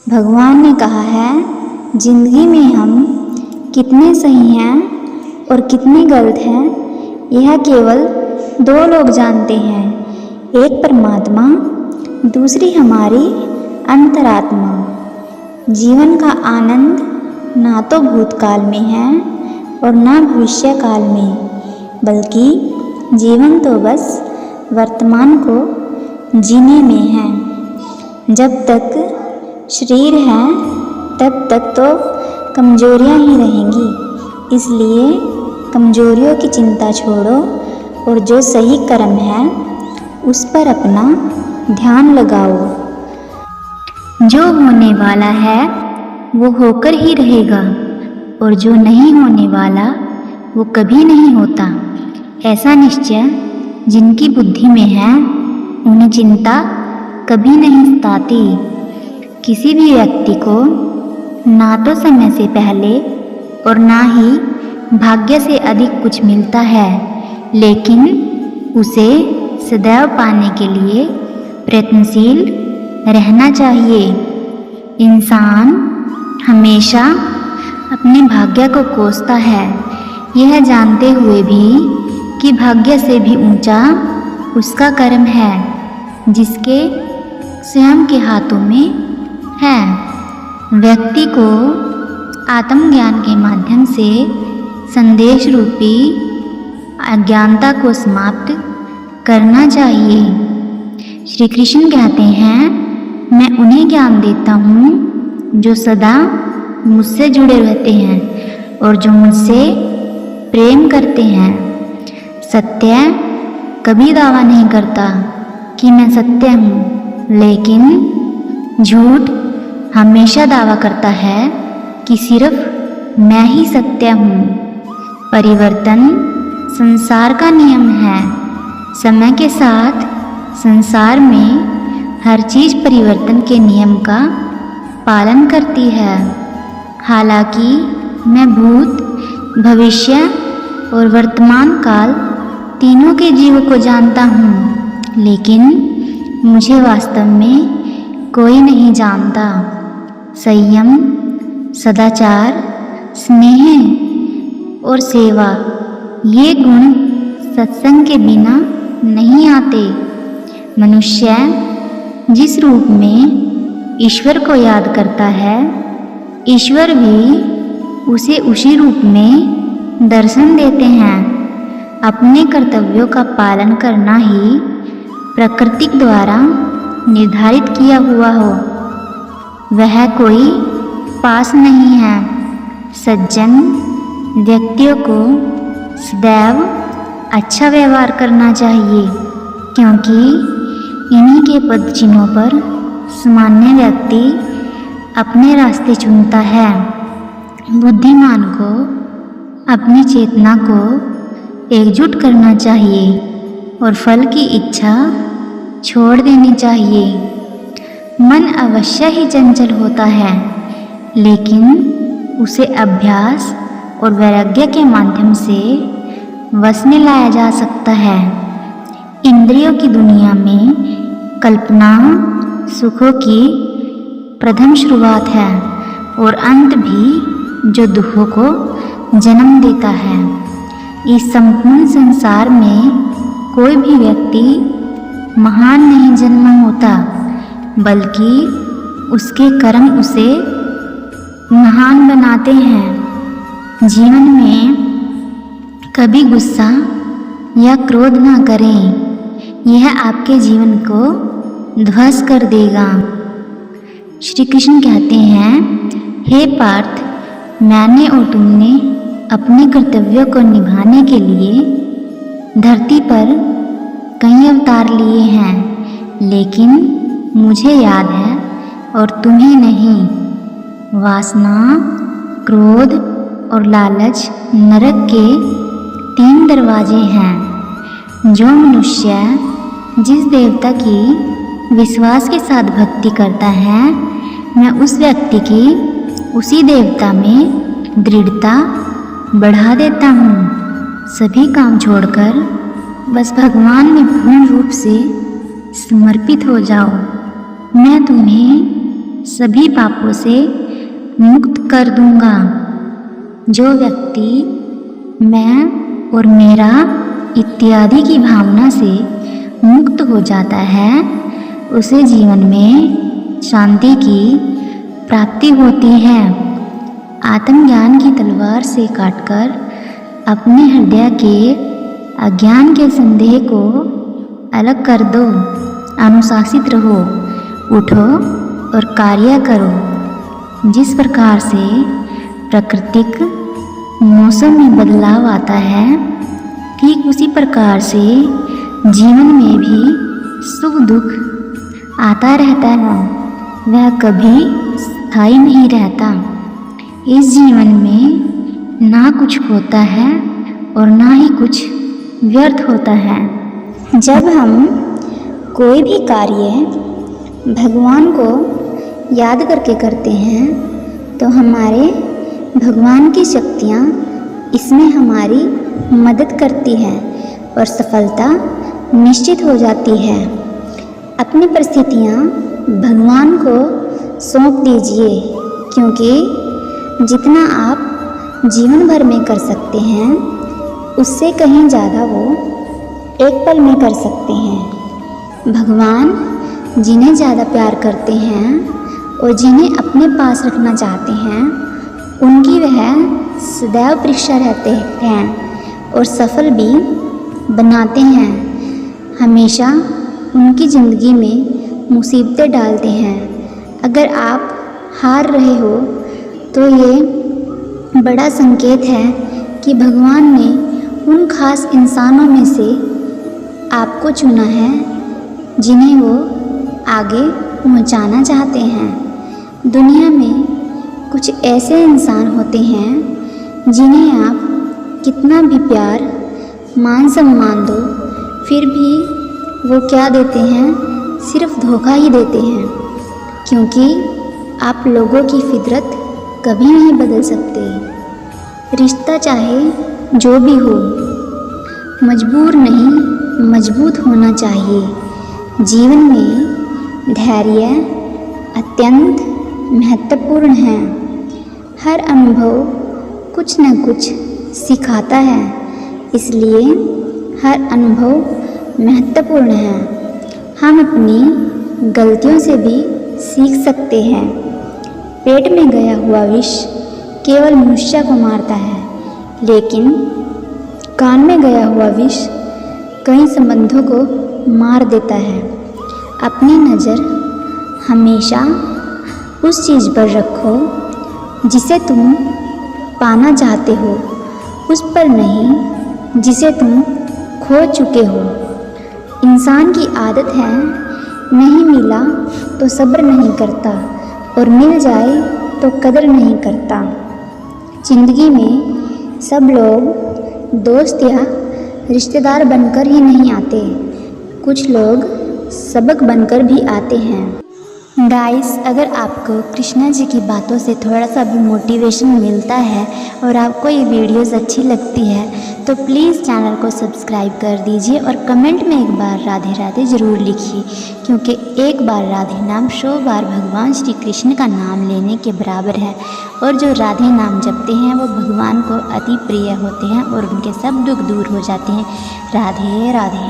भगवान ने कहा है, जिंदगी में हम कितने सही हैं और कितने गलत हैं, यह केवल दो लोग जानते हैं, एक परमात्मा, दूसरी हमारी अंतरात्मा। जीवन का आनंद ना तो भूतकाल में है और ना भविष्य काल में, बल्कि जीवन तो बस वर्तमान को जीने में है। जब तक शरीर है तब तक तो कमजोरियां ही रहेंगी, इसलिए कमजोरियों की चिंता छोड़ो और जो सही कर्म है उस पर अपना ध्यान लगाओ। जो होने वाला है वो होकर ही रहेगा और जो नहीं होने वाला वो कभी नहीं होता। ऐसा निश्चय जिनकी बुद्धि में है उन्हें चिंता कभी नहीं सताती। किसी भी व्यक्ति को ना तो समय से पहले और ना ही भाग्य से अधिक कुछ मिलता है, लेकिन उसे सदैव पाने के लिए प्रयत्नशील रहना चाहिए। इंसान हमेशा अपने भाग्य को कोसता है, यह जानते हुए भी कि भाग्य से भी ऊंचा उसका कर्म है, जिसके स्वयं के हाथों में है। व्यक्ति को आत्मज्ञान के माध्यम से संदेश रूपी अज्ञानता को समाप्त करना चाहिए। श्री कृष्ण कहते हैं, मैं उन्हें ज्ञान देता हूँ जो सदा मुझसे जुड़े रहते हैं और जो मुझसे प्रेम करते हैं। सत्य कभी दावा नहीं करता कि मैं सत्य हूँ, लेकिन झूठ हमेशा दावा करता है कि सिर्फ मैं ही सत्य हूँ। परिवर्तन संसार का नियम है। समय के साथ संसार में हर चीज़ परिवर्तन के नियम का पालन करती है। हालांकि मैं भूत, भविष्य और वर्तमान काल तीनों के जीवों को जानता हूँ, लेकिन मुझे वास्तव में कोई नहीं जानता। संयम, सदाचार, स्नेह और सेवा, ये गुण सत्संग के बिना नहीं आते। मनुष्य जिस रूप में ईश्वर को याद करता है, ईश्वर भी उसे उसी रूप में दर्शन देते हैं। अपने कर्तव्यों का पालन करना ही प्रकृति द्वारा निर्धारित किया हुआ हो, वह कोई पास नहीं है। सज्जन व्यक्तियों को सदैव अच्छा व्यवहार करना चाहिए, क्योंकि इन्हीं के पद चिन्हों पर सामान्य व्यक्ति अपने रास्ते चुनता है। बुद्धिमान को अपनी चेतना को एकजुट करना चाहिए और फल की इच्छा छोड़ देनी चाहिए। मन अवश्य ही चंचल होता है, लेकिन उसे अभ्यास और वैराग्य के माध्यम से वश में लाया जा सकता है। इंद्रियों की दुनिया में कल्पना सुखों की प्रथम शुरुआत है और अंत भी जो दुखों को जन्म देता है। इस संपूर्ण संसार में कोई भी व्यक्ति महान नहीं जन्मा होता, बल्कि उसके कर्म उसे महान बनाते हैं। जीवन में कभी गुस्सा या क्रोध ना करें, यह आपके जीवन को ध्वस्त कर देगा। श्री कृष्ण कहते हैं, हे पार्थ, मैंने और तुमने अपने कर्तव्यों को निभाने के लिए धरती पर कई अवतार लिए हैं, लेकिन मुझे याद है और तुम्हें नहीं। वासना, क्रोध और लालच नरक के 3 दरवाजे हैं। जो मनुष्य जिस देवता की विश्वास के साथ भक्ति करता है, मैं उस व्यक्ति की उसी देवता में दृढ़ता बढ़ा देता हूँ। सभी काम छोड़कर बस भगवान में पूर्ण रूप से समर्पित हो जाओ। मैं तुम्हें सभी पापों से मुक्त कर दूंगा। जो व्यक्ति मैं और मेरा इत्यादि की भावना से मुक्त हो जाता है उसे जीवन में शांति की प्राप्ति होती है। आत्मज्ञान की तलवार से काटकर अपने हृदय के अज्ञान के संदेह को अलग कर दो। अनुशासित रहो, उठो और कार्य करो। जिस प्रकार से प्राकृतिक मौसम में बदलाव आता है, ठीक उसी प्रकार से जीवन में भी सुख दुख आता रहता है। वह कभी स्थायी नहीं रहता। इस जीवन में ना कुछ होता है और ना ही कुछ व्यर्थ होता है। जब हम कोई भी कार्य भगवान को याद करके करते हैं तो हमारे भगवान की शक्तियाँ इसमें हमारी मदद करती है और सफलता निश्चित हो जाती है। अपनी परिस्थितियाँ भगवान को सौंप दीजिए, क्योंकि जितना आप जीवन भर में कर सकते हैं उससे कहीं ज़्यादा वो एक पल में कर सकते हैं। भगवान जिन्हें ज़्यादा प्यार करते हैं और जिन्हें अपने पास रखना चाहते हैं उनकी वह सदैव परीक्षा रहते हैं और सफल भी बनाते हैं। हमेशा उनकी ज़िंदगी में मुसीबतें डालते हैं। अगर आप हार रहे हो तो ये बड़ा संकेत है कि भगवान ने उन खास इंसानों में से आपको चुना है जिन्हें वो आगे पहुंचाना चाहते हैं। दुनिया में कुछ ऐसे इंसान होते हैं जिन्हें आप कितना भी प्यार मान सम्मान दो फिर भी वो क्या देते हैं, सिर्फ धोखा ही देते हैं, क्योंकि आप लोगों की फितरत कभी नहीं बदल सकते। रिश्ता चाहे जो भी हो, मजबूर नहीं मजबूत होना चाहिए। जीवन में धैर्य अत्यंत महत्वपूर्ण है। हर अनुभव कुछ न कुछ सिखाता है, इसलिए हर अनुभव महत्वपूर्ण है। हम अपनी गलतियों से भी सीख सकते हैं। पेट में गया हुआ विष केवल मनुष्य को मारता है, लेकिन कान में गया हुआ विष कई संबंधों को मार देता है। अपनी नज़र हमेशा उस चीज़ पर रखो जिसे तुम पाना चाहते हो, उस पर नहीं जिसे तुम खो चुके हो। इंसान की आदत है, नहीं मिला तो सब्र नहीं करता और मिल जाए तो कदर नहीं करता। जिंदगी में सब लोग दोस्त या रिश्तेदार बनकर ही नहीं आते, कुछ लोग सबक बनकर भी आते हैं। गाइस, अगर आपको कृष्णा जी की बातों से थोड़ा सा भी मोटिवेशन मिलता है और आपको ये वीडियोस अच्छी लगती है तो प्लीज़ चैनल को सब्सक्राइब कर दीजिए और कमेंट में एक बार राधे राधे ज़रूर लिखिए, क्योंकि एक बार राधे नाम 100 बार भगवान श्री कृष्ण का नाम लेने के बराबर है। और जो राधे नाम जपते हैं वो भगवान को अति प्रिय होते हैं और उनके सब दुख दूर हो जाते हैं। राधे राधे।